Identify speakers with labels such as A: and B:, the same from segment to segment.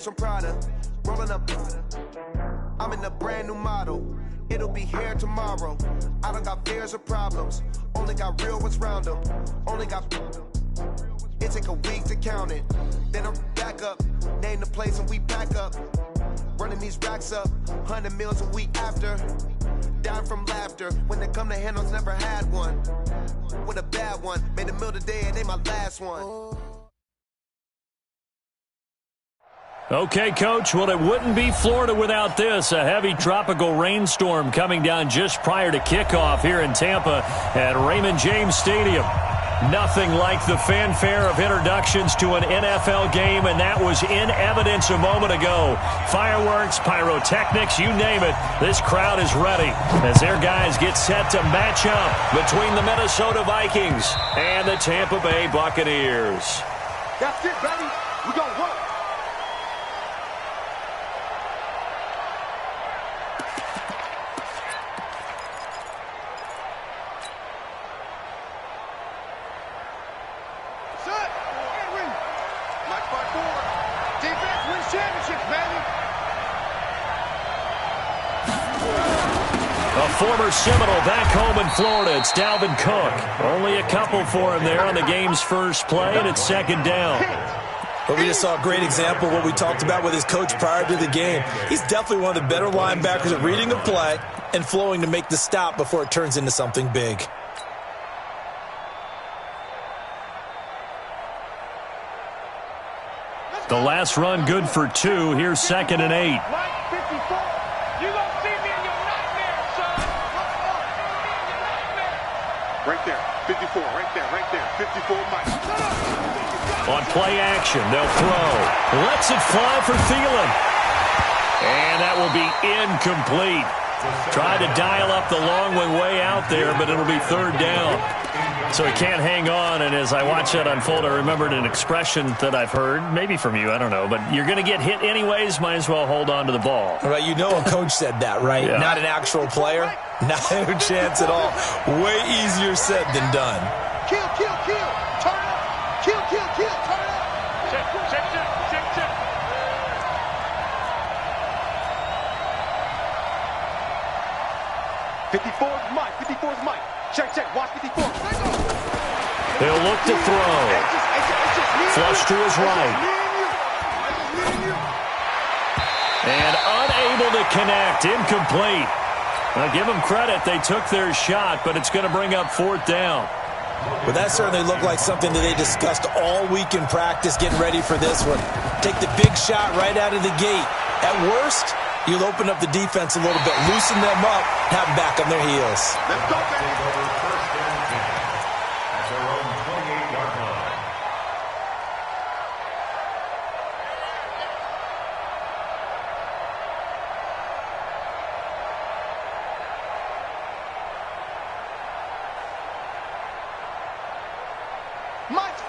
A: Some Prada, rolling up. I'm in a brand new model. It'll be here tomorrow. I don't got fears or problems. Only got real ones round them. Only got. It take a week to count it. Then I'm back up. Name the place and we back up. Running these racks up. 100 meals a week after. Dying from laughter. When they come to handles, never had one. With a bad one. Made a meal today and ain't my last one.
B: Okay, Coach, well, it wouldn't be Florida without this. A heavy tropical rainstorm coming down just prior to kickoff here in Tampa at Raymond James Stadium. Nothing like the fanfare of introductions to an NFL game, and that was in evidence a moment ago. Fireworks, pyrotechnics, you name it. This crowd is ready as their guys get set to match up between the Minnesota Vikings and the Tampa Bay Buccaneers.
C: That's it, baby. We're going to work.
B: Former Seminole back home in Florida. It's Dalvin Cook. Only a couple for him there on the game's first play, and it's second down.
D: But we just saw a great example of what we talked about with his coach prior to the game. He's definitely one of the better linebackers at reading a play and flowing to make the stop before it turns into something big.
B: The last run good for 2. Here's 2nd and 8.
C: Right there, 54, right there, 54, Mike.
B: On play action, they'll throw. Lets it fly for Thielen. And that will be incomplete. Tried to dial up the long one way out there, but it'll be third down. So he can't hang on, and as I watch that unfold, I remembered an expression that I've heard, maybe from you, I don't know, but you're going to get hit anyways, might as well hold on to the ball.
D: Right, you know a coach said that, right?
B: Yeah.
D: Not an actual player? Not a chance at all. Way easier said than done.
C: Kill, kill, kill. Turn up. Kill, kill, kill. Turn up. Check. 54 is Mike. 54 is Mike. Check. Watch 54.
B: He'll look to throw. Flush to his right. And unable to connect. Incomplete. Now, give them credit. They took their shot, but it's going to bring up 4th down.
D: Well, that certainly looked like something that they discussed all week in practice, getting ready for this one. Take the big shot right out of the gate. At worst, you'll open up the defense a little bit, loosen them up, have them back on their heels.
C: Let's go, baby.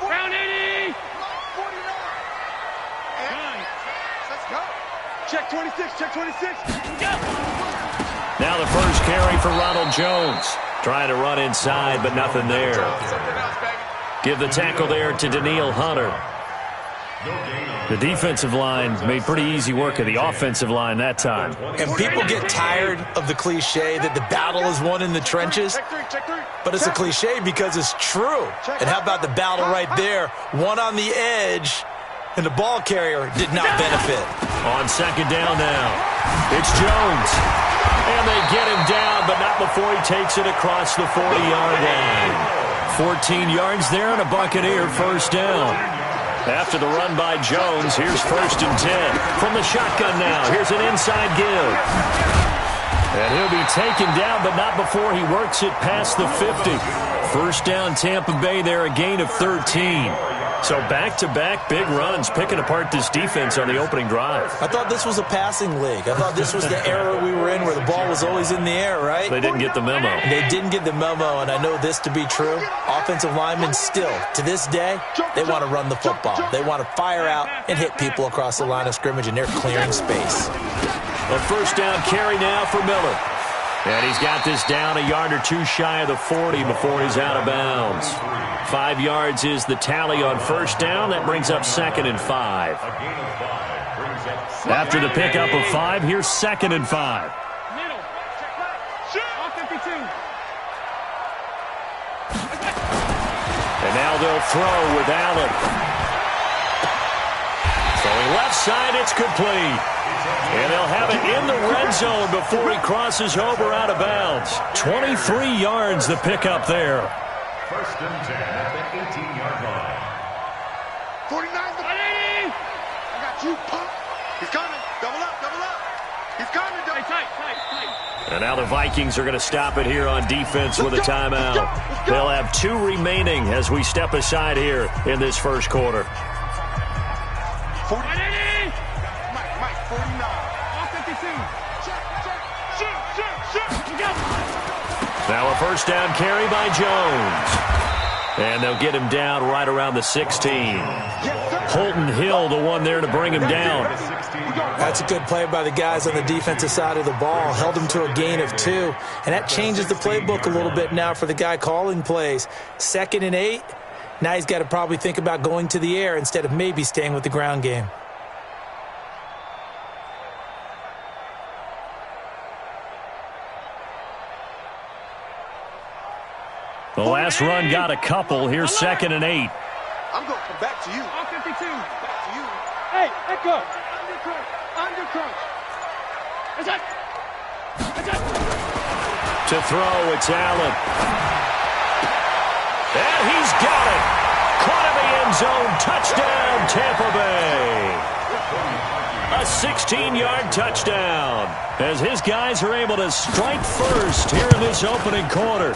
E: Round 80.
C: 49. Let's go. Check 26.
E: Go.
B: Now the first carry for Ronald Jones. Trying to run inside, but nothing there. Give the tackle there to Daniil Hunter. The defensive line made pretty easy work of the offensive line that time.
D: And people get tired of the cliche that the battle is won in the trenches. But it's a cliche because it's true. And how about the battle right there? One on the edge, and the ball carrier did not benefit.
B: On second down now, it's Jones. And they get him down, but not before he takes it across the 40-yard line. 14 yards there and a Buccaneer first down. After the run by Jones, here's 1st and 10. From the shotgun now, here's an inside give. And he'll be taken down, but not before he works it past the 50. First down Tampa Bay there, a gain of 13. So back-to-back big runs, picking apart this defense on the opening drive.
D: I thought this was a passing league. I thought this was the era we were in where the ball was always in the air, right?
B: They didn't get the memo.
D: They didn't get the memo, and I know this to be true. Offensive linemen still, to this day, they want to run the football. They want to fire out and hit people across the line of scrimmage, and they're clearing space.
B: A first down carry now for Miller. And he's got this down a yard or two shy of the 40 before he's out of bounds. 5 yards is the tally on first down. That brings up 2nd and 5. After the pickup of 5, here's 2nd and 5.
E: Middle. All 52.
B: And now they'll throw with Allen. Throwing left side, it's complete. And they'll have it in the red zone before he crosses over out of bounds. 23 yards the pickup there.
F: 1st and 10 at the 18-yard line.
C: 49. I got you, pump. He's coming. Double up, double up. He's coming.
E: Tight.
B: And now the Vikings are going to stop it here on defense with a timeout. They'll have 2 remaining as we step aside here in this first quarter.
C: 40. Mike, 49.
E: All 52.
B: Now a first down carry by Jones. And they'll get him down right around the 16. Holton Hill, the one there to bring him down.
D: That's a good play by the guys on the defensive side of the ball. Held him to a gain of 2. And that changes the playbook a little bit now for the guy calling plays. 2nd and 8. Now he's got to probably think about going to the air instead of maybe staying with the ground game.
B: The last run got a couple. Here's 2nd and 8.
C: I'm going to come back to you.
E: All 52.
C: Back to you.
E: Hey, let go.
C: Under crunch.
E: That's it.
B: To throw, it's Allen. And he's got it. Caught in the end zone. Touchdown, Tampa Bay. A 16-yard touchdown as his guys are able to strike first here in this opening quarter.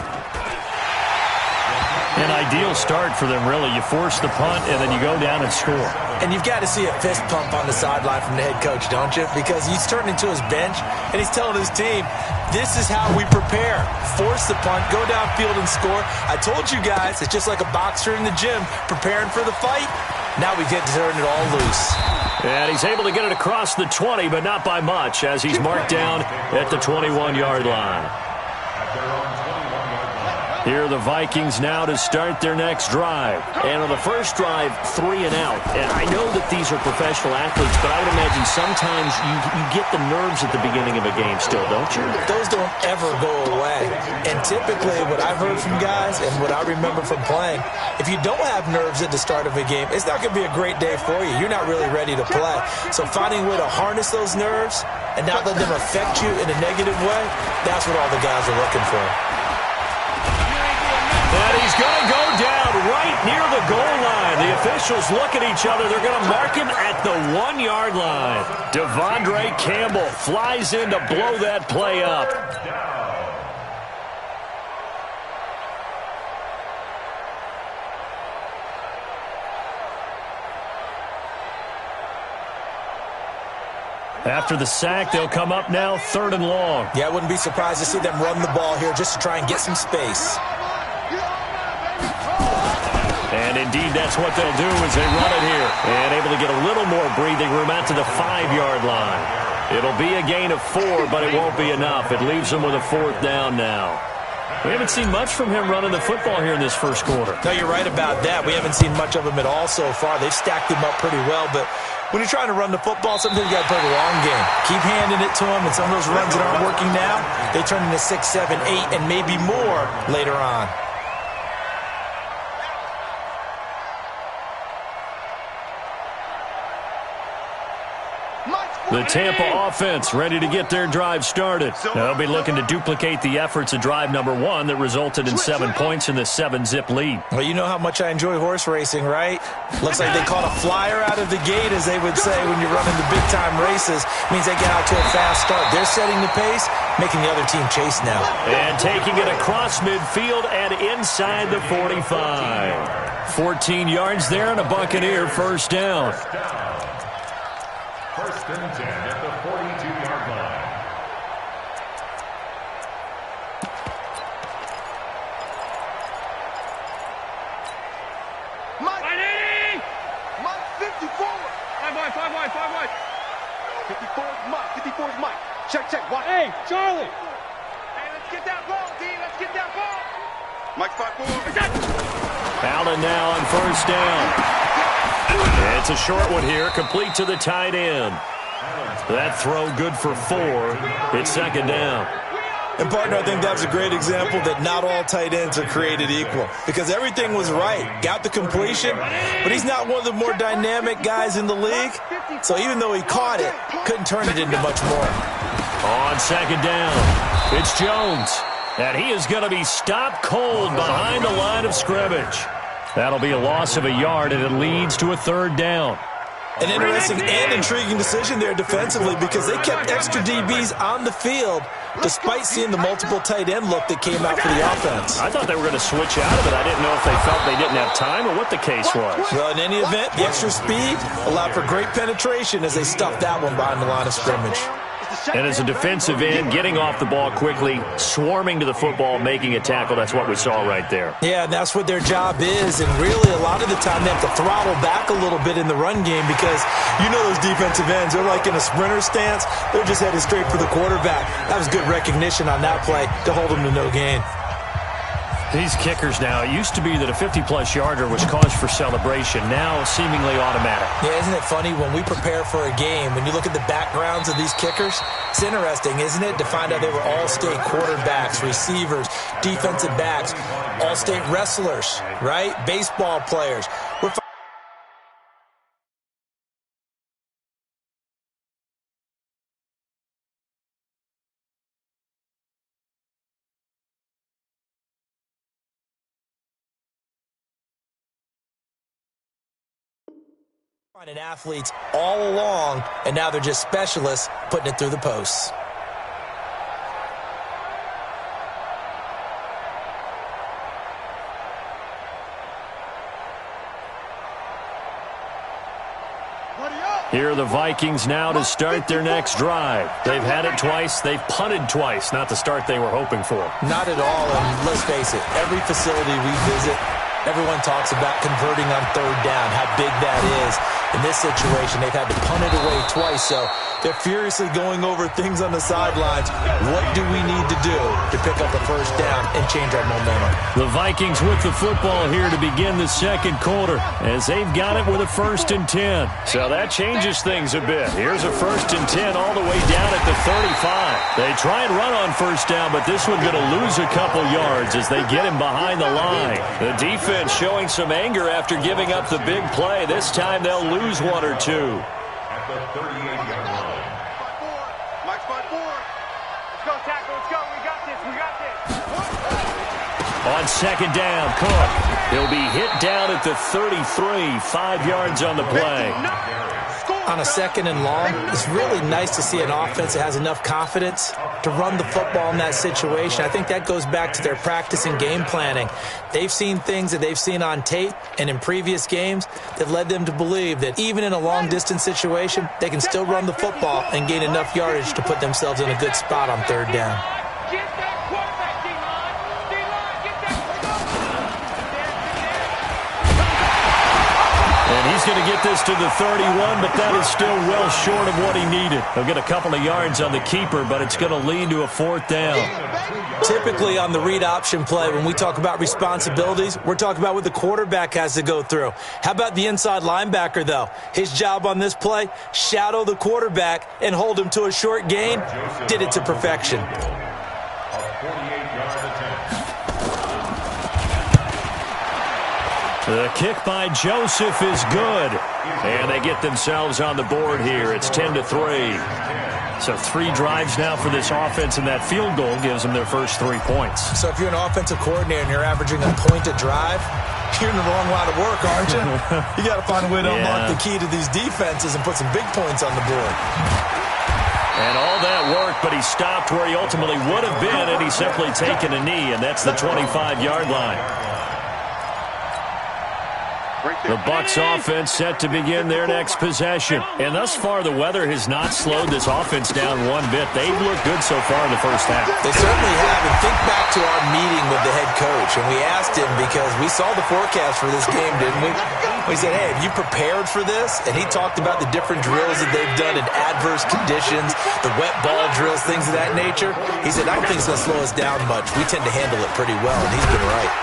B: An ideal start for them, really. You force the punt, and then you go down and score.
D: And you've got to see a fist pump on the sideline from the head coach, don't you? Because he's turned into his bench, and he's telling his team, this is how we prepare. Force the punt, go downfield and score. I told you guys, it's just like a boxer in the gym preparing for the fight. Now we get to turn it all loose.
B: And he's able to get it across the 20, but not by much, as he's marked down at the 21-yard line. Here are the Vikings now to start their next drive.
G: And on the first drive, 3 and out. And I know that these are professional athletes, but I would imagine sometimes you get the nerves at the beginning of a game still, don't you?
D: Those don't ever go away. And typically what I've heard from guys and what I remember from playing, if you don't have nerves at the start of a game, it's not going to be a great day for you. You're not really ready to play. So finding a way to harness those nerves and not let them affect you in a negative way, that's what all the guys are looking for.
B: And he's going to go down right near the goal line. The officials look at each other. They're going to mark him at the 1-yard line. Devondre Campbell flies in to blow that play up. After the sack, they'll come up now 3rd and long.
D: Yeah, I wouldn't be surprised to see them run the ball here just to try and get some space.
B: And indeed, that's what they'll do as they run it here. And able to get a little more breathing room out to the 5-yard line. It'll be a gain of 4, but it won't be enough. It leaves them with a 4th down now. We haven't seen much from him running the football here in this first quarter.
D: No, you're right about that. We haven't seen much of him at all so far. They've stacked him up pretty well, but when you're trying to run the football, sometimes you got to play the long game. Keep handing it to him, and some of those runs that aren't working now, they turn into 6, 7, 8, and maybe more later on.
B: The Tampa offense ready to get their drive started. They'll be looking to duplicate the efforts of drive number 1 that resulted in 7 points in the 7-zip lead.
D: Well, you know how much I enjoy horse racing, right? Looks like they caught a flyer out of the gate, as they would say when you're running the big-time races. Means they get out to a fast start. They're setting the pace, making the other team chase now.
B: And taking it across midfield and inside the 45. 14 yards there and a Buccaneer first down.
F: 1st and 10 at the 42-yard line.
C: Mike 54.
E: 5 wide.
C: 54 is Mike. 54 is Mike. Check. Watch.
E: Hey, Charlie.
C: Hey, let's get that ball, D. Let's get that ball. Mike 5-4.
B: Allen now on first down. It's a short one here, complete to the tight end. That throw good for 4. It's second down.
D: And, partner, I think that was a great example that not all tight ends are created equal because everything was right. Got the completion, but he's not one of the more dynamic guys in the league. So even though he caught it, couldn't turn it into much more.
B: On second down, it's Jones. And he is going to be stopped cold behind the line of scrimmage. That'll be a loss of a yard, and it leads to a third down.
D: An interesting and intriguing decision there defensively because they kept extra DBs on the field despite seeing the multiple tight end look that came out for the offense.
B: I thought they were going to switch out of it. I didn't know if they felt they didn't have time or what the case was.
D: Well, in any event, the extra speed allowed for great penetration as they stuffed that one behind the line of scrimmage.
B: And as a defensive end, getting off the ball quickly, swarming to the football, making a tackle, that's what we saw right there.
D: Yeah, and that's what their job is. And really, a lot of the time, they have to throttle back a little bit in the run game because you know those defensive ends, they're like in a sprinter stance. They're just headed straight for the quarterback. That was good recognition on that play to hold them to no gain.
B: These kickers now, it used to be that a 50-plus yarder was cause for celebration. Now, seemingly automatic.
D: Yeah, isn't it funny when we prepare for a game, when you look at the backgrounds of these kickers, it's interesting, isn't it, to find out they were all-state quarterbacks, receivers, defensive backs, all-state wrestlers, right? Baseball players. We're finding athletes all along, and now they're just specialists putting it through the posts.
B: Here are the Vikings now to start their next drive. They've had it twice. They've punted twice. Not the start they were hoping for.
D: Not at all, and let's face it, every facility we visit, everyone talks about converting on third down, how big that is. In this situation, they've had to punt it away twice, so they're furiously going over things on the sidelines. What do we need to do to pick up a first down and change our momentum?
B: The Vikings with the football here to begin the second quarter as they've got it with a 1st and 10. So that changes things a bit. Here's a 1st and 10 all the way down at the 35. They try and run on first down, but this one's going to lose a couple yards as they get him behind the line. The defense showing some anger after giving up the big play. This time they'll lose 1 or 2.
F: At the 38-yard line.
C: Mike's 5-4.
E: Let's go, tackle. Let's go. We got this. We got this.
B: On second down, Cook. He'll be hit down at the 33, 5 yards on the play.
D: On a second and long, it's really nice to see an offense that has enough confidence to run the football in that situation. I think that goes back to their practice and game planning. They've seen things that they've seen on tape and in previous games that led them to believe that even in a long-distance situation, they can still run the football and gain enough yardage to put themselves in a good spot on third down.
E: Get that quarterback, D-line. D-line, get that
B: And he's going to get this to the 31, but that is still well short of what he needed. He'll get a couple of yards on the keeper, but it's going to lead to a 4th down.
D: Typically on the read option play, when we talk about responsibilities, we're talking about what the quarterback has to go through. How about the inside linebacker, though? His job on this play, shadow the quarterback and hold him to a short gain. Did it to perfection.
F: A 48-yard attempt.
B: The kick by Joseph is good. And they get themselves on the board here. It's 10-3. So 3 drives now for this offense, and that field goal gives them their first 3 points.
D: So if you're an offensive coordinator and you're averaging a point a drive, you're in the wrong line of work, aren't you? You got to find a way to unlock the key to these defenses and put some big points on the board.
B: And all that work, but he stopped where he ultimately would have been, and he's simply taken a knee, and that's the 25-yard line. The Bucs offense set to begin their next possession. And thus far, the weather has not slowed this offense down one bit. They've looked good so far in the first half.
D: They certainly have. And think back to our meeting with the head coach. And we asked him because we saw the forecast for this game, didn't we? We said, hey, have you prepared for this? And he talked about the different drills that they've done in adverse conditions, the wet ball drills, things of that nature. He said, I don't think it's going to slow us down much. We tend to handle it pretty well, and he's been right.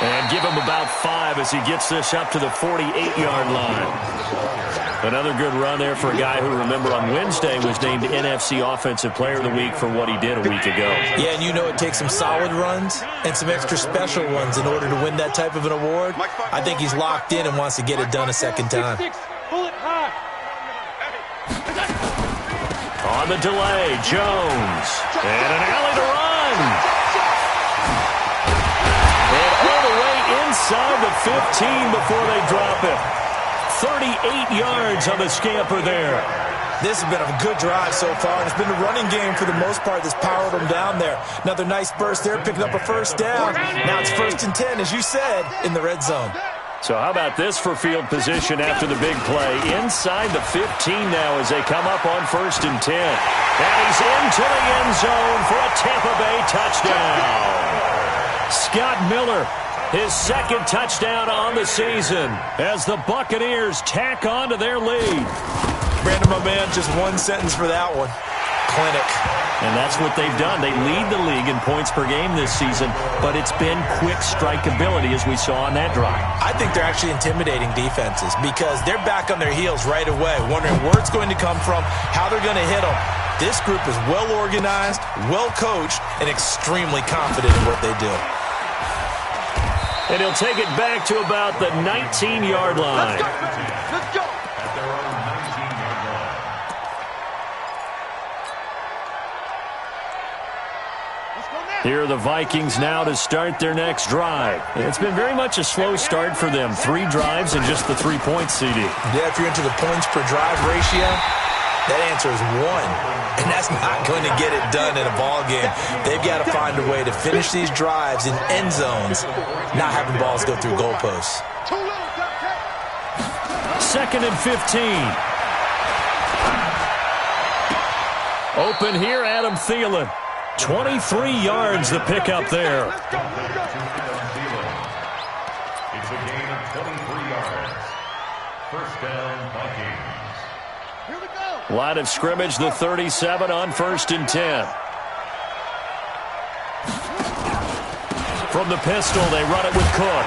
B: And give him about 5 as he gets this up to the 48-yard line. Another good run there for a guy who, remember, on Wednesday was named NFC Offensive Player of the Week for what he did a week ago.
D: Yeah, and you know it takes some solid runs and some extra special ones in order to win that type of an award. I think he's locked in and wants to get it done a second time.
B: On the delay, Jones. And an alley to run. And all the way inside the 15 before they drop it. 38 yards on the scamper there.
D: This has been a good drive so far, and it's been the running game for the most part that's powered them down there. Another nice burst there, picking up a first down. Now it's 1st and 10, as you said, in the red zone.
B: So how about this for field position after the big play? Inside the 15 now as they come up on 1st and 10. And he's into the end zone for a Tampa Bay touchdown. Scott Miller, his 2nd touchdown on the season as the Buccaneers tack on to their lead.
D: Brandon, my man, just one sentence for that one. Clinic.
B: And that's what they've done. They lead the league in points per game this season, but it's been quick strikeability as we saw on that drive.
D: I think they're actually intimidating defenses because they're back on their heels right away, wondering where it's going to come from, how they're going to hit them. This group is well organized, well coached, and extremely confident in what they do.
B: And he'll take it back to about the 19-yard line.
C: Let's go.
B: Here are the Vikings now to start their next drive. It's been very much a slow start for them. 3 drives and just the 3 points, CD.
D: Yeah, if you're into the points per drive ratio, that answer is 1. And that's not going to get it done in a ball game. They've got to find a way to finish these drives in end zones, not having balls go through goalposts.
B: 2nd and 15. Open here, Adam Thielen. 23 yards the pickup there.
F: It's a gain of 23 yards. 1st down, Vikings.
C: Here we go.
B: Line of scrimmage, the 37 on 1st and 10. From the pistol, they run it with Cook.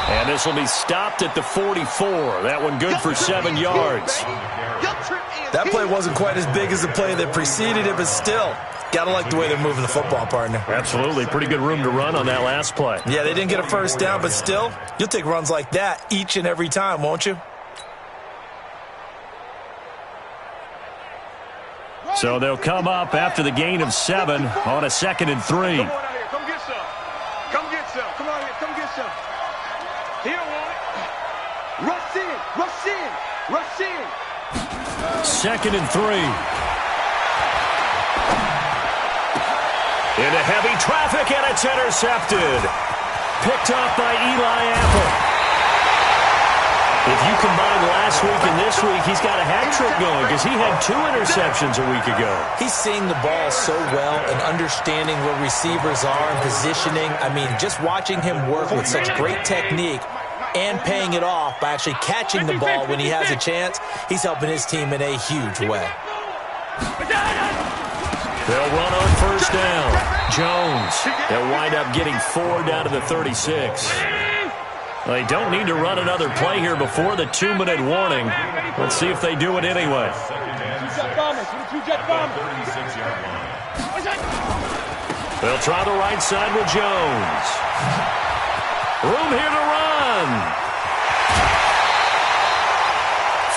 B: And this will be stopped at the 44. That one good for 7 yards.
D: That play wasn't quite as big as the play that preceded it, but still, gotta like the way they're moving the football, partner.
B: Absolutely. Pretty good room to run on that last play.
D: Yeah, they didn't get a first down, but still, you'll take runs like that each and every time, won't you?
B: So they'll come up after the gain of 7 on a 2nd and 3.
E: Come on out here. Come get some. Come get some. Come on here. Come get some. He don't want it.
C: Rush in. Rush in. Rush in.
B: 2nd and 3. Into heavy traffic, and it's intercepted. Picked off by Eli Apple. If you combine last week and this week, he's got a hat trick going because he had 2 interceptions a week ago.
D: He's seeing the ball so well and understanding where receivers are and positioning. I mean, just watching him work with such great technique and paying it off by actually catching the ball when he has a chance, he's helping his team in a huge way.
B: They'll run on 1st down. Jones. They'll wind up getting 4 down to the 36. They don't need to run another play here before the 2-minute warning. Let's see if they do it anyway. They'll try the right side with Jones. Room here to run.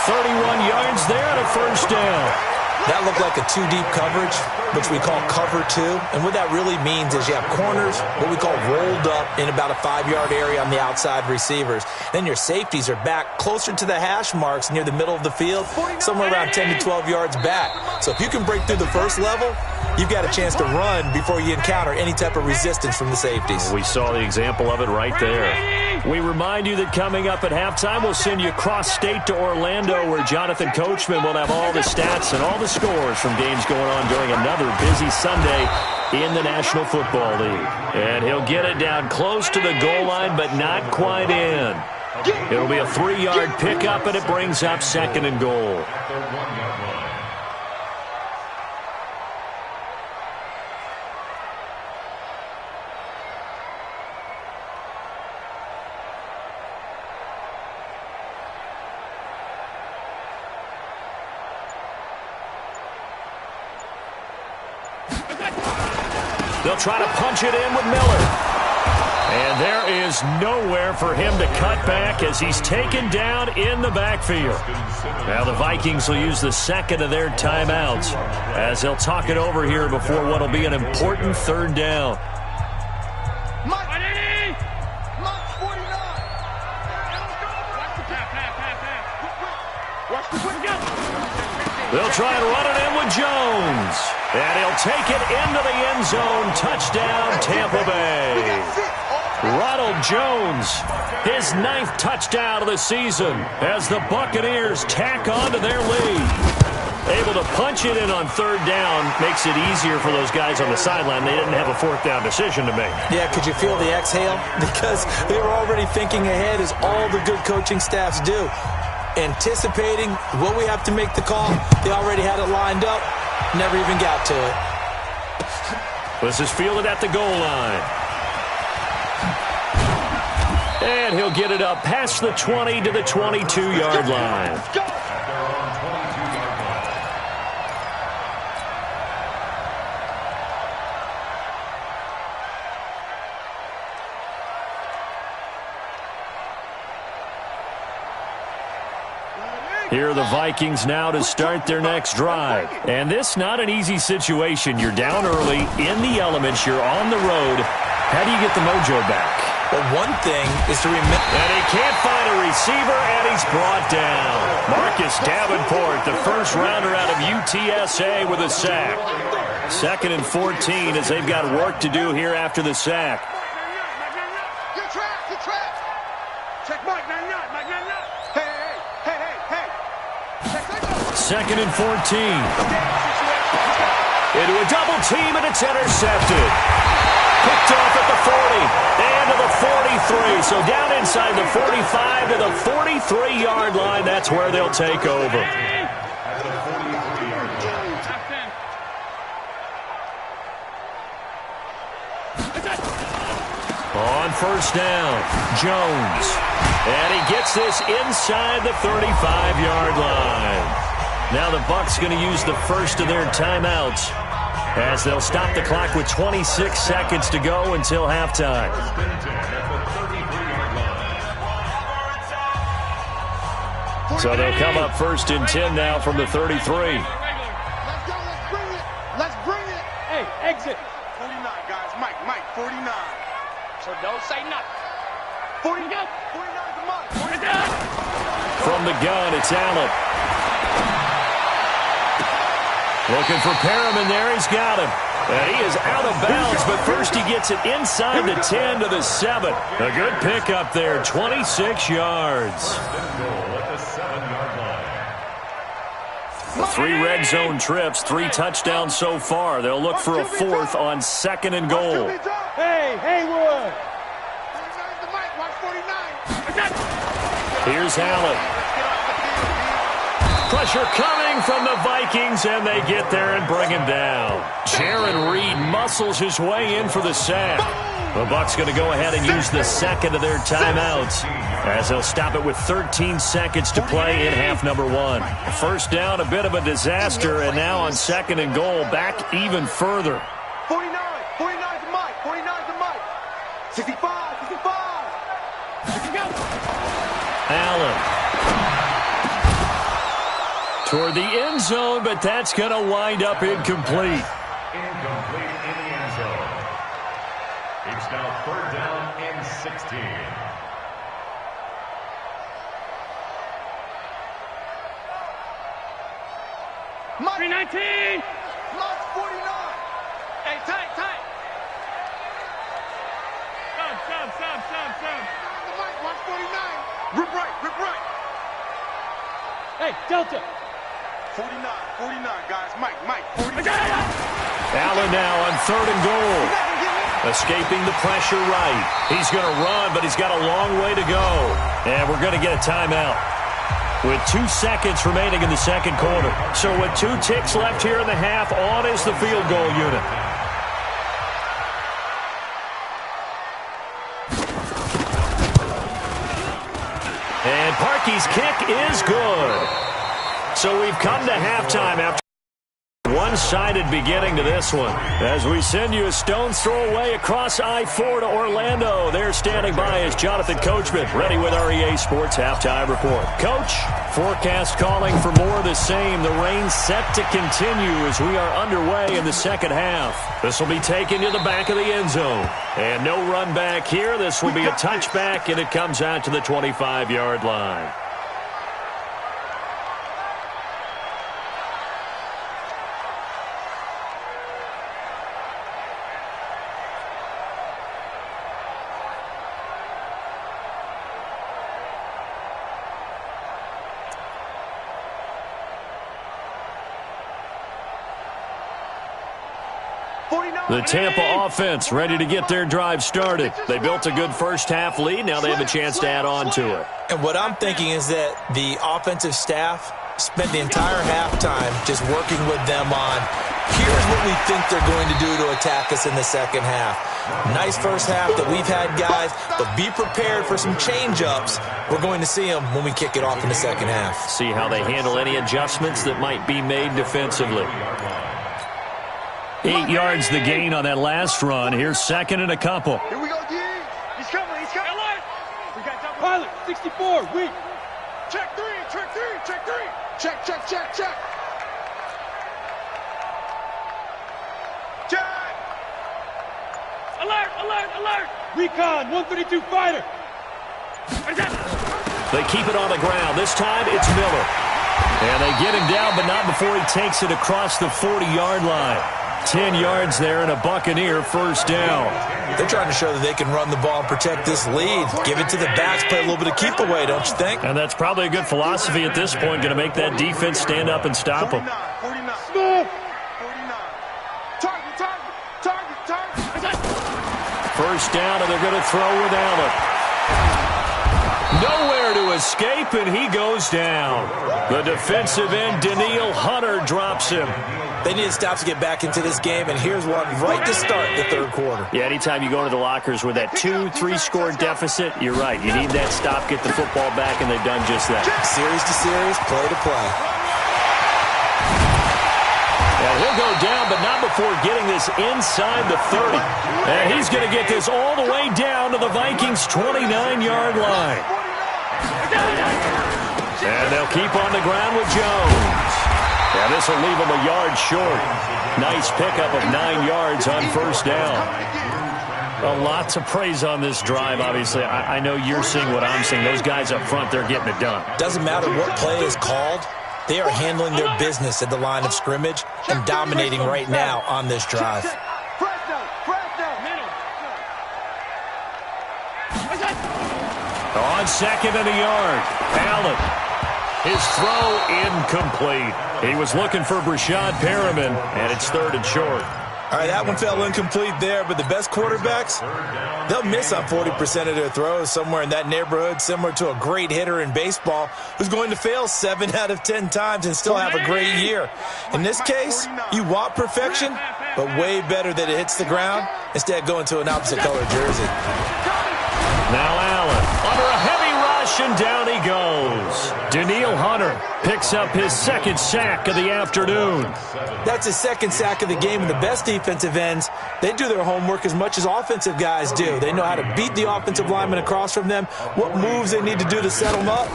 B: 31 yards there and a 1st down.
D: That looked like a 2-deep coverage, which we call cover 2. And what that really means is you have corners, what we call rolled up in about a 5-yard area on the outside receivers. Then your safeties are back closer to the hash marks near the middle of the field, somewhere around 10 to 12 yards back. So if you can break through the first level, you've got a chance to run before you encounter any type of resistance from the safeties.
B: We saw the example of it right there. We remind you that coming up at halftime, we'll send you cross-state to Orlando, where Jonathan Coachman will have all the stats and all the scores from games going on during another busy Sunday in the National Football League. And he'll get it down close to the goal line, but not quite in. It'll be a 3-yard pickup, and it brings up 2nd and goal. They'll try to punch it in with Miller. And there is nowhere for him to cut back as he's taken down in the backfield. Now the Vikings will use the second of their timeouts as they'll talk it over here before what will be an important third down. They'll try and run it in with Jones. And he'll take it into the end zone. Touchdown, Tampa Bay. Ronald Jones, his 9th touchdown of the season as the Buccaneers tack on to their lead. Able to punch it in on third down makes it easier for those guys on the sideline. They didn't have a fourth down decision to make.
D: Yeah, could you feel the exhale? Because they were already thinking ahead, as all the good coaching staffs do. Anticipating what we have to make the call. They already had it lined up. Never even got to it.
B: This is fielded at the goal line. And he'll get it up past the 20 to the 22-yard line. Here are the Vikings now to start their next drive. And this not an easy situation. You're down early, in the elements, you're on the road. How do you get the mojo back?
D: Well, one thing is to remember.
B: And he can't find a receiver, and he's brought down. Marcus Davenport, the first rounder out of UTSA with a sack. 2nd and 14 as they've got work to do here after the sack.
C: Get trapped. Check Mike, not. Hey.
B: 2nd and 14. Into a double team, and it's intercepted. Picked off at the 40 and to the 43. So down inside the 45 to the 43-yard line. That's where they'll take over. On first down, Jones. And he gets this inside the 35-yard line. Now the Bucs going to use the first of their timeouts as they'll stop the clock with 26 seconds to go until halftime. So they'll come up 1st and 10 now from the 33.
C: Let's go, let's bring it.
E: Hey, exit.
C: 49, guys. Mike, 49.
E: So don't say nothing.
C: 49 to Mike.
B: From the gun, it's Allen. Looking for Perriman there. He's got him. And he is out of bounds, but first he gets it inside the 10 to the 7. A good pickup there, 26 yards. 3 red zone trips, 3 touchdowns so far. They'll look for a 4th on 2nd and goal.
E: Hey, Haywood.
B: Here's Allen. Pressure coming from the Vikings, and they get there and bring him down. Jaron Reed muscles his way in for the sack. The Bucs going to go ahead and use the second of their timeouts as they'll stop it with 13 seconds to play in half number 1. First down, a bit of a disaster, and now on 2nd and goal, back even further.
C: 49 to Mike. 65.
B: Allen. Toward the end zone, but that's going to wind up incomplete.
F: Incomplete in the end zone. It's now 3rd down and 16.
C: Mike
E: 319.
C: Mike 49. Hey, tight.
E: Sub.
C: Mike, watch 49. Rip right.
E: Hey, Delta.
C: 49, guys. Mike, 49.
B: Allen now on 3rd and goal. Escaping the pressure right. He's going to run, but he's got a long way to go. And we're going to get a timeout with 2 seconds remaining in the 2nd quarter. So with 2 ticks left here in the half, on is the field goal unit. And Parkey's kick is good. So we've come to halftime after 1 one-sided beginning to this one. As we send you a stone's throw away across I-4 to Orlando. They're standing by as Jonathan Coachman, ready with our EA Sports Halftime Report. Coach, forecast calling for more of the same. The rain set to continue as we are underway in the second half. This will be taken to the back of the end zone. And no run back here. This will be a touchback, and it comes out to the 25-yard line. The Tampa offense ready to get their drive started. They built a good first-half lead. Now they have a chance to add on to it.
D: And what I'm thinking is that the offensive staff spent the entire halftime just working with them on, here's what we think they're going to do to attack us in the second half. Nice first half that we've had, guys, but be prepared for some change-ups. We're going to see them when we kick it off in the second half.
B: See how they handle any adjustments that might be made defensively. 8 yards the gain on that last run. Here's second and a couple.
C: Here we go, D.
E: He's coming. We got double. Pilot, 64, weak. Check three.
C: Check.
E: Check. Alert. Recon, 132 fighter.
B: They keep it on the ground. This time it's Miller. And they get him down, but not before he takes it across the 40-yard line. 10 yards there and a Buccaneer first down.
D: They're trying to show that they can run the ball and protect this lead. Give it to the backs, play a little bit of keep away, don't you think?
B: And that's probably a good philosophy at this point, going to make that defense stand up and stop them.
C: 49. Target.
B: First down, and they're going to throw with Allen. Nowhere to escape, and he goes down. The defensive end, Daniil Hunter, drops him.
D: They need stops to get back into this game, and here's one right to start the third quarter.
B: Yeah, anytime you go to the lockers with that 2-3 score deficit, you're right. You need that stop, get the football back, and they've done just that.
D: Series to series, play to play.
B: And he'll go down, but not before getting this inside the 30. And he's going to get this all the way down to the Vikings' 29-yard line. And they'll keep on the ground with Jones. And this will leave him a yard short. Nice pickup of 9 yards on first down. Well, lots of praise on this drive, obviously. I know you're seeing what I'm seeing. Those guys up front, they're getting it done.
D: Doesn't matter what play is called. They are handling their business at the line of scrimmage and dominating right now on this drive.
B: On second and a yard, Allen. His throw incomplete. He was looking for Brashad Perriman, and it's third and short.
D: All right, that one fell incomplete there, but the best quarterbacks, they'll miss on 40% of their throws, somewhere in that neighborhood, similar to a great hitter in baseball who's going to fail 7 out of 10 times and still have a great year. In this case, you want perfection, but way better that it hits the ground instead of going to an opposite color jersey.
B: Now Allen under a heavy rush, and down he goes. Daniil Hunter picks up his second sack of the afternoon.
D: That's his second sack of the game, and the best defensive ends, they do their homework as much as offensive guys do. They know how to beat the offensive lineman across from them, what moves they need to do to set them up.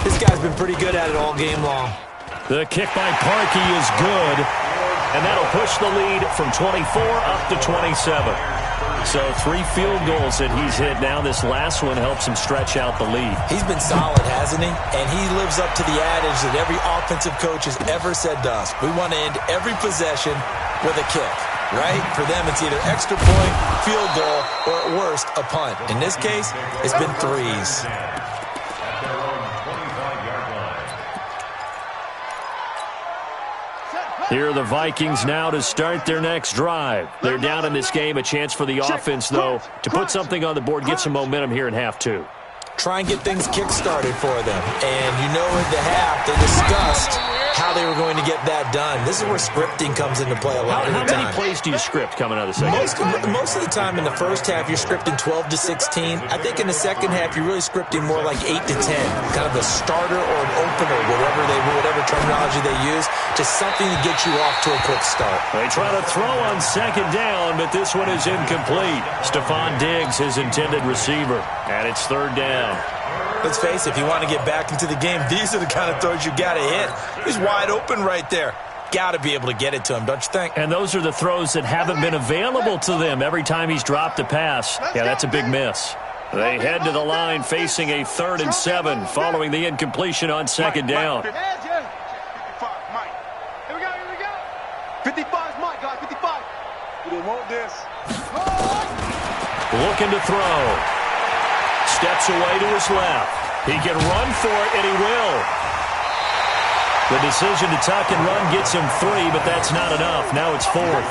D: This guy's been pretty good at it all game long.
B: The kick by Parkey is good, and that'll push the lead from 24 up to 27. So 3 field goals that he's hit now. This last one helps him stretch out the lead.
D: He's been solid, hasn't he? And he lives up to the adage that every offensive coach has ever said to us. We want to end every possession with a kick, right? For them, it's either extra point, field goal, or at worst, a punt. In this case, it's been threes.
B: Here are the Vikings now to start their next drive. They're down in this game. A chance for the offense, though, to put something on the board, get some momentum here in half 2.
D: try and get things kick-started for them. And you know in the half, they discussed how they were going to get that done. This is where scripting comes into play a lot of the time.
B: How many plays do you script coming out of the second?
D: Most of the time in the first half, you're scripting 12 to 16. I think in the second half, you're really scripting more like 8 to 10, kind of a starter or an opener, whatever terminology they use, just something to get you off to a quick start.
B: They try to throw on second down, but this one is incomplete. Stephon Diggs, his intended receiver, and it's third down.
D: Let's face it, if you want to get back into the game, these are the kind of throws you got to hit. He's wide open right there. Got to be able to get it to him, don't you think?
B: And those are the throws that haven't been available to them every time he's dropped a pass. Yeah, that's a big miss. They head to the line facing a 3rd and 7 following the incompletion on second down.
C: 55, Mike. Here we go. 55 is Mike, guys, 55. We didn't want this.
B: Looking to throw. Steps away to his left. He can run for it, and he will. The decision to tuck and run gets him 3, but that's not enough. Now it's 4th.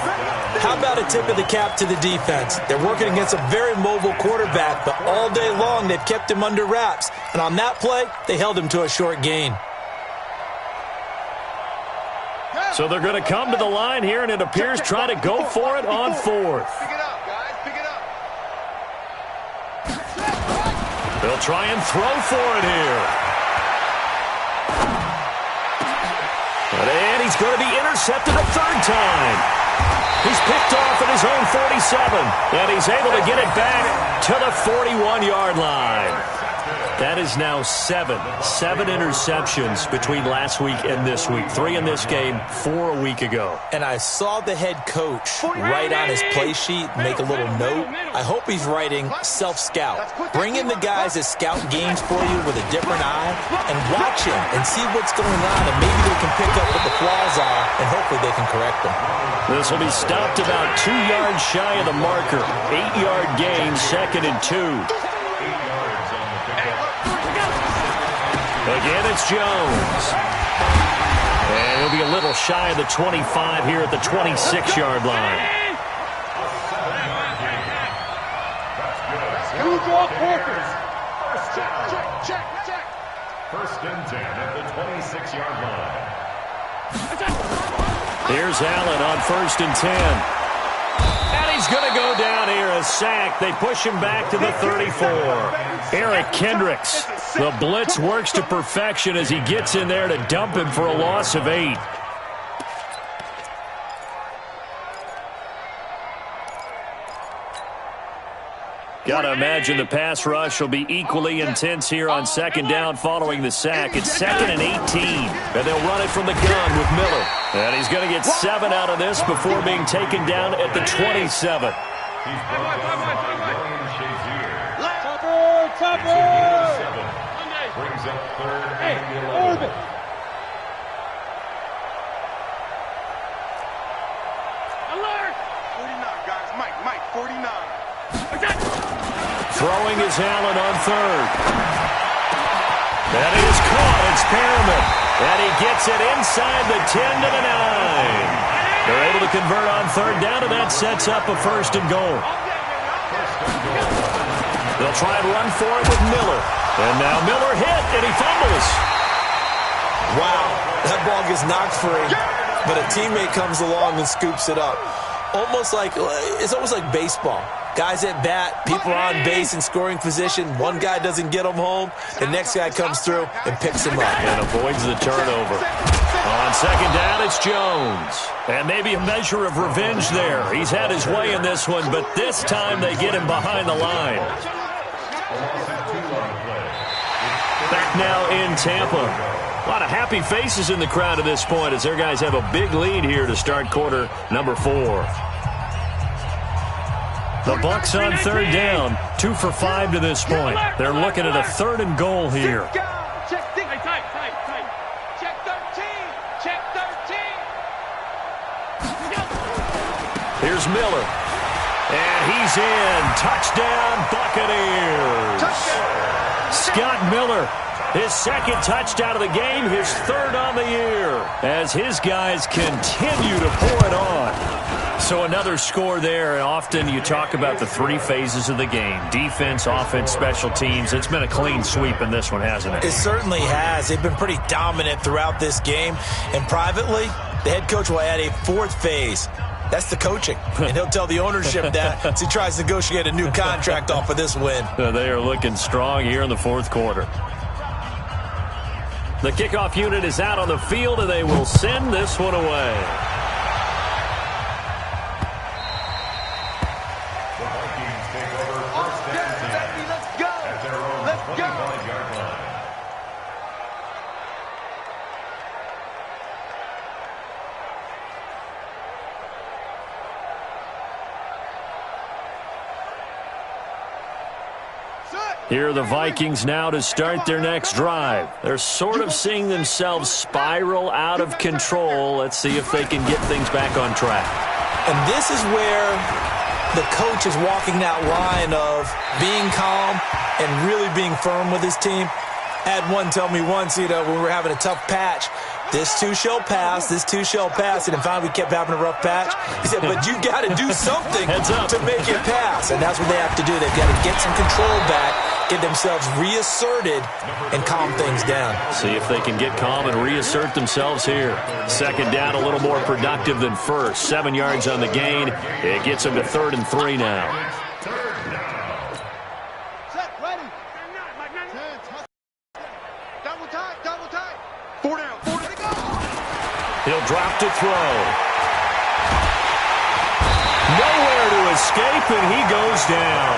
D: How about a tip of the cap to the defense? They're working against a very mobile quarterback, but all day long they've kept him under wraps. And on that play, they held him to a short gain.
B: So they're going to come to the line here, and it appears try to go for it on 4th.
C: Pick it up, guys. Pick it up.
B: They'll try and throw for it here. And he's going to be intercepted a 3rd time. He's picked off at his own 47, and he's able to get it back to the 41-yard line. That is now 7 interceptions between last week and this week. 3 in this game, 4 a week ago.
D: And I saw the head coach write on his play sheet, make a little note. I hope he's writing self-scout. Bring in the guys that scout games for you with a different eye and watch him and see what's going on, and maybe they can pick up what the flaws are, and hopefully they can correct them.
B: This will be stopped about 2 yards shy of the marker. 8-yard gain, 2nd and 2. Again, it's Jones. And he'll be a little shy of the 25 here at the 26-yard line.
C: Check.
F: 1st and 10 at the 26-yard line.
B: Here's Allen on 1st and 10. And he's going to go down here, a sack. They push him back to the 34. Eric Kendricks. The blitz works to perfection as he gets in there to dump him for a loss of 8. Got to imagine the pass rush will be equally intense here on 2nd down following the sack. It's 2nd and 18, and they'll run it from the gun with Miller. And he's going to get 7 out of this before being taken down at the 27.
F: Brings up 3rd and 11.
C: Alert! 49, guys. Mike, 49.
B: Throwing is Allen on 3rd. That is caught. It's Perriman. And he gets it inside the 10 to the 9. They're able to convert on 3rd down, and that sets up a 1st and goal. They'll try and run for it with Miller. And now Miller hit, and he fumbles.
D: Wow, that ball gets knocked free, but a teammate comes along and scoops it up. It's almost like baseball. Guys at bat, people are on base in scoring position. One guy doesn't get him home. The next guy comes through and picks him up.
B: And avoids the turnover. On 2nd down, it's Jones. And maybe a measure of revenge there. He's had his way in this one, but this time they get him behind the line. Back now in Tampa. A lot of happy faces in the crowd at this point as their guys have a big lead here to start quarter number 4. The Bucs on 3rd down, 2 for 5 to this point. They're looking at a 3rd and goal here.
C: Check 13. Check 13.
B: Here's Miller. And he's in. Touchdown, Buccaneers. Scott Miller His second touchdown of the game, his third on the year, as his guys continue to pour it on. So another score there, and often you talk about the three phases of the game: defense, offense, special teams. It's been a clean sweep in this one, hasn't it?
D: It certainly has. They've been pretty dominant throughout this game. And privately, the head coach will add a fourth phase. That's the coaching. And he'll tell the ownership that as he tries to negotiate a new contract off of this win.
B: They are looking strong here in the fourth quarter. The kickoff unit is out on the field, and they will send this one away.
F: The Vikings take over first and 10
C: Let's go.
F: at their own 25-yard line.
B: Here are the Vikings now to start their next drive. They're sort of seeing themselves spiral out of control. Let's see if they can get things back on track.
D: And this is where the coach is walking that line of being calm and really being firm with his team. I had one tell me once, when we were having a tough patch, this too shall pass, this too shall pass. And finally we kept having a rough patch. He said, but you got to do something to make it pass. And that's what they have to do. They've got to get some control back, get themselves reasserted, and calm things down.
B: See if they can get calm and reassert themselves here. Second down, a little more productive than first. 7 yards on the gain. It gets them to 3rd and 3 now.
C: Set, ready. Double tight. 4 down.
B: He'll drop to throw. Nowhere to escape, and he goes down.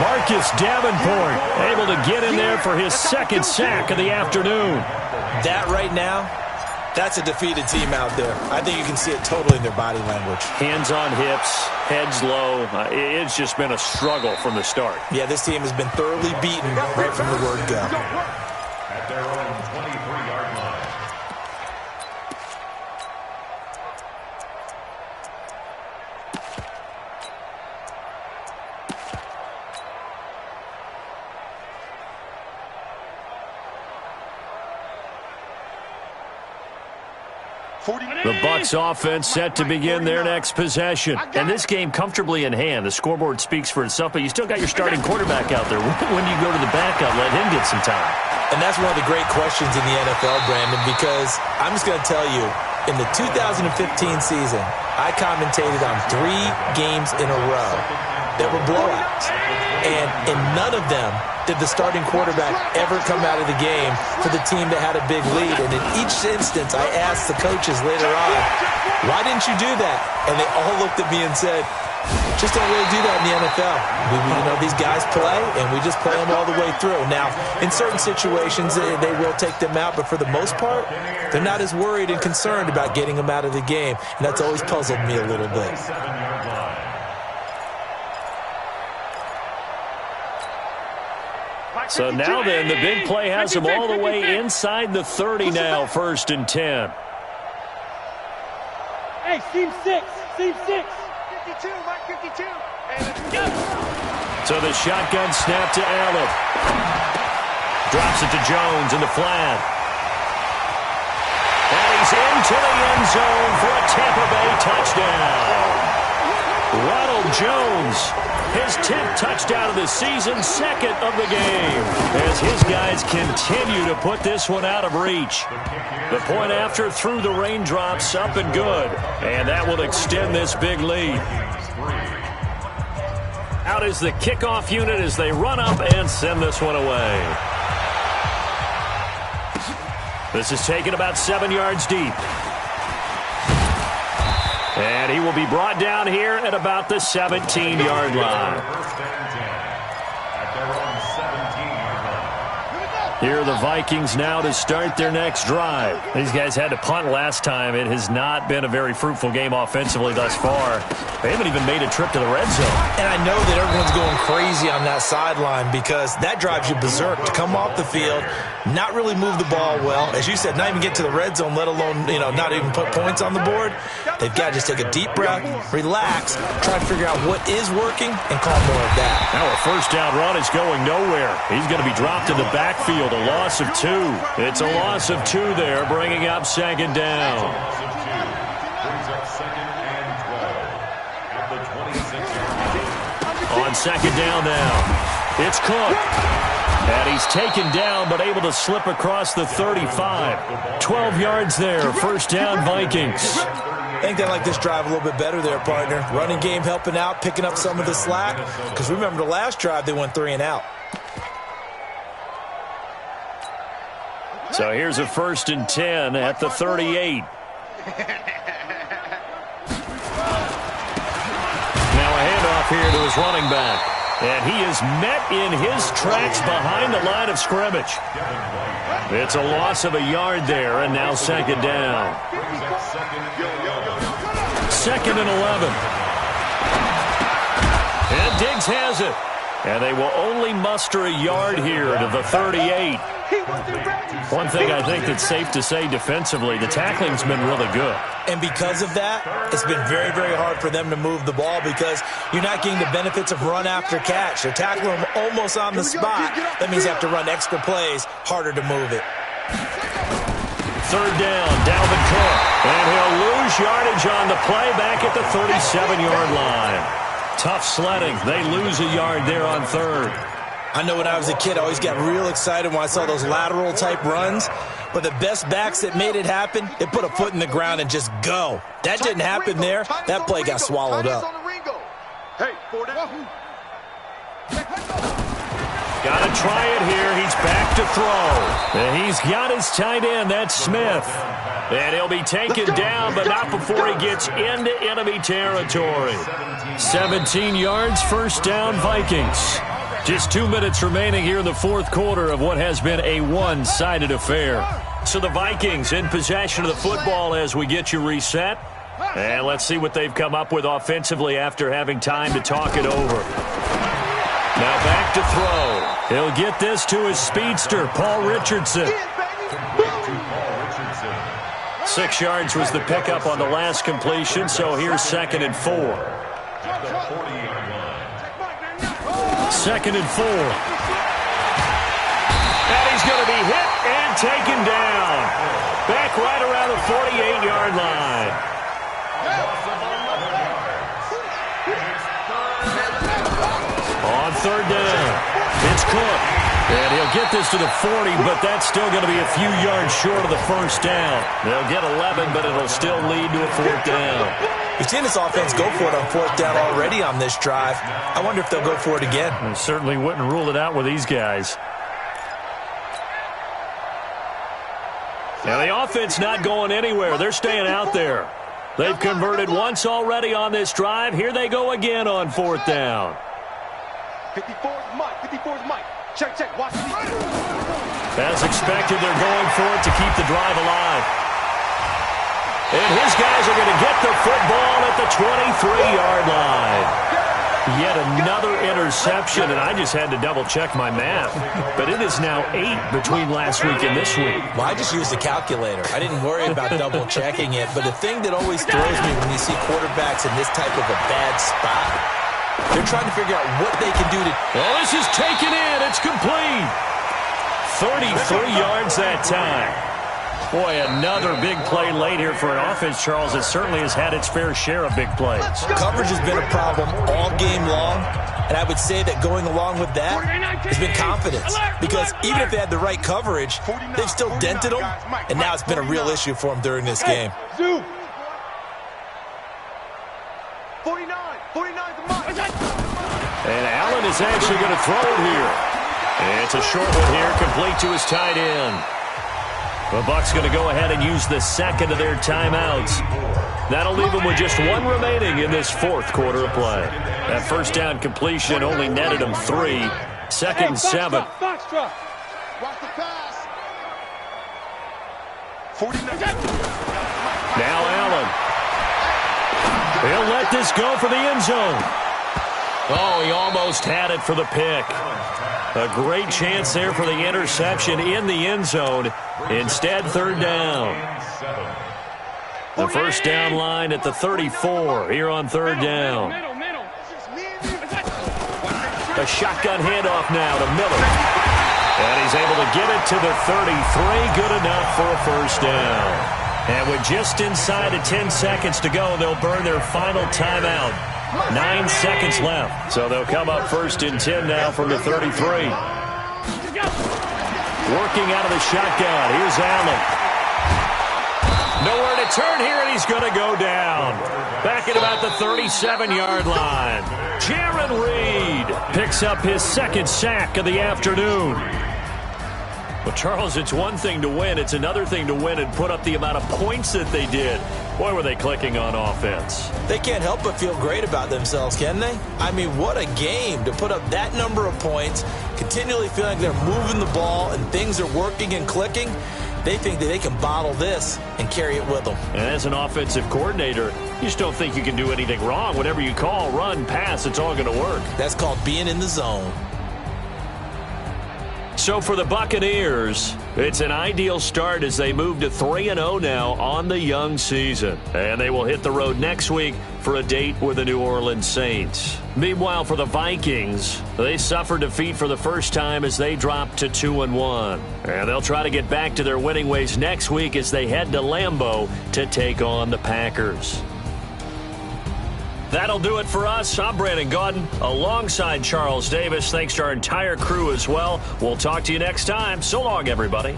B: Marcus Davenport able to get in there for his second sack of the afternoon.
D: That right now, that's a defeated team out there. I think you can see it totally in their body language.
B: Hands on hips, heads low. It's just been a struggle from the start.
D: Yeah, this team has been thoroughly beaten right from the word go.
F: At their own 23-yard line.
B: The Bucs offense set to begin their next possession. And this game comfortably in hand. The scoreboard speaks for itself, but you still got your starting quarterback out there. When do you go to the backup? Let him get some time.
D: And that's one of the great questions in the NFL, Brandon, because I'm just going to tell you, in the 2015 season, I commentated on 3 games in a row that were blowouts. And in none of them did the starting quarterback ever come out of the game for the team that had a big lead. And in each instance, I asked the coaches later on, why didn't you do that? And they all looked at me and said, just don't really do that in the NFL. These guys play, and we just play them all the way through. Now, in certain situations, they will take them out, but for the most part, they're not as worried and concerned about getting them out of the game, and that's always puzzled me a little bit.
B: So now then, the big play has them all the way inside the 30 now, 1st and 10.
E: Hey, seam 6.
C: 52, Mike, 52. And let's go.
B: So the shotgun snap to Allen. Drops it to Jones in the flat. And he's into the end zone for a Tampa Bay touchdown. Ronald Jones, his 10th touchdown of the season, second of the game, as his guys continue to put this one out of reach. The point after through the raindrops, up and good, and that will extend this big lead. Out is the kickoff unit as they run up and send this one away. This is taken about 7 yards deep. And he will be brought down here at about the 17-yard line. Here are the Vikings now to start their next drive. These guys had to punt last time. It has not been a very fruitful game offensively thus far. They haven't even made a trip to the red zone.
D: And I know that everyone's going crazy on that sideline because that drives you berserk to come off the field, not really move the ball well. As you said, not even get to the red zone, let alone, not even put points on the board. They've got to just take a deep breath, relax, try to figure out what is working, and call more of that.
B: Now a first down run is going nowhere. He's going to be dropped in the backfield with a loss of 2. It's a loss of 2 there, bringing up second down.
F: Loss of 2 brings up second and 12 at the 26-yard line.
B: On second down now, it's Cook. And he's taken down, but able to slip across the 35. 12 yards there, first down Vikings.
D: I think they like this drive a little bit better there, partner. Running game helping out, picking up some of the slack. Because remember the last drive, they went 3 and out.
B: So here's a 1st and 10 at the 38. Now a handoff here to his running back. And he is met in his tracks behind the line of scrimmage. It's a loss of a yard there, and now second down. 2nd and 11. And Diggs has it. And they will only muster a yard here to the 38. One thing I think that's safe to say defensively, the tackling's been really good.
D: And because of that, it's been very, very hard for them to move the ball because you're not getting the benefits of run after catch. They're tackling them almost on the spot. That means you have to run extra plays, harder to move it.
B: 3rd down, Dalvin Cook. And he'll lose yardage on the play back at the 37-yard line. Tough sledding. They lose a yard there on 3rd.
D: I know when I was a kid, I always got real excited when I saw those lateral-type runs. But the best backs that made it happen, they put a foot in the ground and just go. That didn't happen there. That play got swallowed up.
C: Hey, 4 down.
B: Got to try it here. He's back to throw. And he's got his tight end. That's Smith. And he'll be taken down, but not before he gets into enemy territory. 17 yards, first down, Vikings. Just 2 minutes remaining here in the 4th quarter of what has been a one-sided affair. So the Vikings in possession of the football as we get you reset. And let's see what they've come up with offensively after having time to talk it over. Now back to throw. He'll get this to his speedster, Paul Richardson. 6 yards was the pickup on the last completion, so here's 2nd and 4. 2nd and 4. And he's going to be hit and taken down. Back right around the 48-yard line. On 3rd down, it's Cook. And he'll get this to the 40, but that's still going to be a few yards short of the first down. They'll get 11, but it'll still lead to a 4th down.
D: We've seen this offense go for it on 4th down already on this drive. I wonder if they'll go for it again.
B: I certainly wouldn't rule it out with these guys. Now the offense not going anywhere. They're staying out there. They've converted once already on this drive. Here they go again on 4th down.
C: 54's Mike. 54's Mike. Check, check. Watch the
B: As expected, they're going for it to keep the drive alive. And his guys are going to get the football at the 23-yard line. Yet another interception, and I just had to double-check my math. But it is now 8 between last week and this week.
D: Well, I just used a calculator. I didn't worry about double-checking it. But the thing that always throws me when you see quarterbacks in this type of a bad spot, they're trying to figure out what they can do to...
B: Well, this is taken in. It's complete. 33 yards that time. Boy, another big play late here for an offense, Charles, that certainly has had its fair share of big plays.
D: Coverage has been a problem all game long, and I would say that going along with that has been confidence. Because even if they had the right coverage, they've still dented them, and now it's been a real issue for them during this game.
C: 49 to Mike.
B: And Allen is actually going to throw it here. And it's a short one here, complete to his tight end. The Bucs going to go ahead and use the second of their timeouts. That'll leave them with just 1 remaining in this 4th quarter of play. That first down completion only netted them 3. 2nd and 7.
C: Watch the pass. 49.
B: Now Allen. He'll let this go for the end zone. Oh, he almost had it for the pick. A great chance there for the interception in the end zone. Instead, 3rd down. The first down line at the 34 here on 3rd down. A shotgun handoff now to Miller. And he's able to get it to the 33. Good enough for a first down. And with just inside of 10 seconds to go, they'll burn their final timeout. 9 seconds left. So they'll come up first and 10 now from the 33. Working out of the shotgun. Here's Allen. Nowhere to turn here, and he's going to go down. Back at about the 37-yard line. Jaron Reed picks up his second sack of the afternoon. Well, Charles, it's one thing to win. It's another thing to win and put up the amount of points that they did. Boy, were they clicking on offense.
D: They can't help but feel great about themselves, can they? I mean, what a game to put up that number of points, continually feeling like they're moving the ball and things are working and clicking. They think that they can bottle this and carry it with them.
B: And as an offensive coordinator, you just don't think you can do anything wrong. Whatever you call, run, pass, it's all going to work.
D: That's called being in the zone.
B: So for the Buccaneers, it's an ideal start as they move to 3-0 now on the young season. And they will hit the road next week for a date with the New Orleans Saints. Meanwhile, for the Vikings, they suffered defeat for the first time as they dropped to 2-1. And they'll try to get back to their winning ways next week as they head to Lambeau to take on the Packers. That'll do it for us. I'm Brandon Gaudin alongside Charles Davis. Thanks to our entire crew as well. We'll talk to you next time. So long, everybody.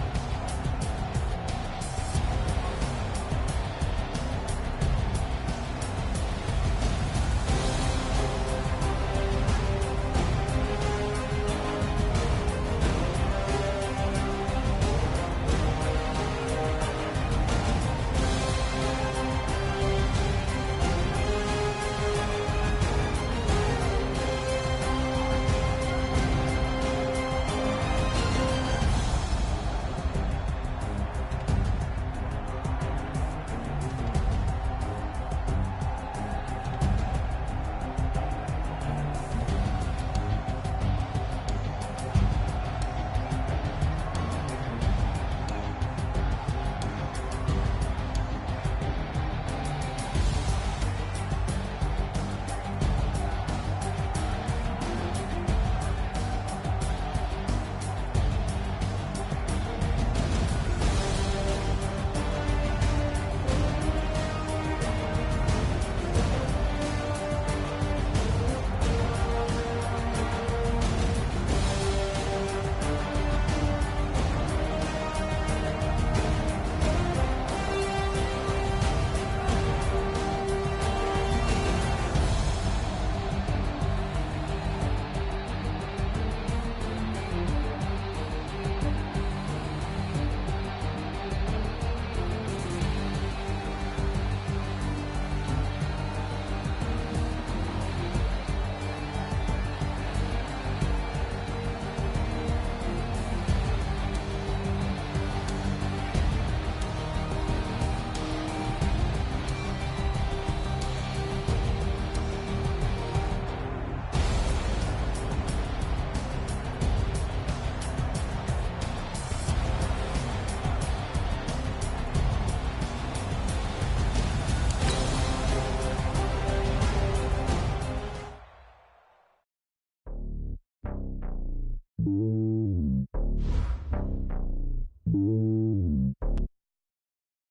H: you